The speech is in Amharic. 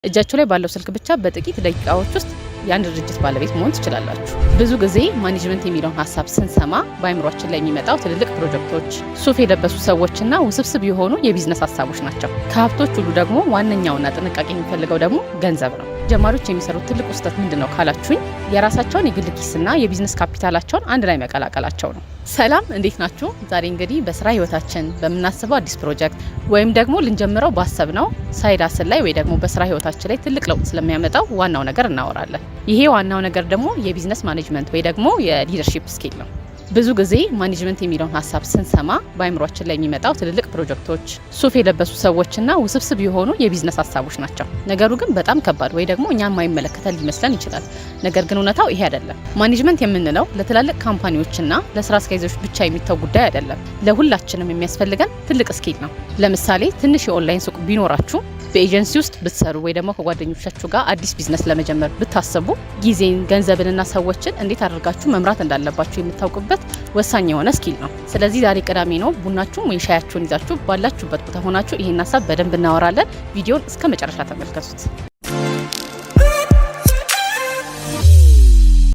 እጃችሁ ላይ ባለው ስልክ ብቻ በጥቂት ደቂቃዎች ውስጥ የአንድ ድርጅት ባለቤት መሆን ትችላላችሁ። ብዙ ጊዜ ማኔጅመንት የሚለውን ሀሳብ ስንሰማ በአይምሯችን ላይ የሚመጣው ትልልቅ ፕሮጀክቶች፣ ሱፍ የለበሱ ሰዎችና ውስብስብ የሆኑ የቢዝነስ ሀሳቦች ናቸው። ከሀብቶች ሁሉ ደግሞ ዋነኛውና ጥንቃቄ የሚፈልገው ደግሞ ገንዘብ ነው። ጀማሪዎች የሚሰሩት ትልቁ ስህተት ምንድን ነው ካላችሁኝ፣ የራሳቸውን የግል ኪስና የቢዝነስ ካፒታላቸውን አንድ ላይ መቀላቀላቸው ነው። ሰላም፣ እንዴት ናችሁ? ዛሬ እንግዲህ በስራ ህይወታችን በምናስበው አዲስ ፕሮጀክት ወይም ደግሞ ልንጀምረው ባሰብነው ሳይድ ሀስል ላይ ወይ ደግሞ በስራ ህይወታችን ላይ ትልቅ ለውጥ ስለሚያመጣው ዋናው ነገር እናወራለን። ይሄ ዋናው ነገር ደግሞ የቢዝነስ ማኔጅመንት ወይ ደግሞ የሊደርሺፕ ስኪል ነው። ብዙ ጊዜ ማኔጅመንት የሚለውን ሀሳብ ስንሰማ በአይምሯችን ላይ የሚመጣው ትልልቅ ፕሮጀክቶች፣ ሱፍ የለበሱ ሰዎችና ውስብስብ የሆኑ የቢዝነስ ሀሳቦች ናቸው። ነገሩ ግን በጣም ከባድ ወይ ደግሞ እኛን ማይመለከተን ሊመስለን ይችላል። ነገር ግን እውነታው ይሄ አይደለም። ማኔጅመንት የምንለው ለትላልቅ ካምፓኒዎችና ለስራ አስኪያጆች ብቻ የሚተው ጉዳይ አይደለም። ለሁላችንም የሚያስፈልገን ትልቅ ስኪል ነው። ለምሳሌ ትንሽ የኦንላይን ሱቅ ቢኖራችሁ በኤጀንሲ ውስጥ ብትሰሩ ወይ ደግሞ ከጓደኞቻችሁ ጋር አዲስ ቢዝነስ ለመጀመር ብታስቡ ጊዜን፣ ገንዘብንና ሰዎችን እንዴት አድርጋችሁ መምራት እንዳለባችሁ የምታውቁበት ወሳኝ የሆነ ስኪል ነው። ስለዚህ ዛሬ ቅዳሜ ነው። ቡናችሁን ወይ ሻያችሁን ይዛችሁ ባላችሁበት ቦታ ሆናችሁ ይሄን ሀሳብ በደንብ እናወራለን። ቪዲዮን እስከ መጨረሻ ተመልከቱት።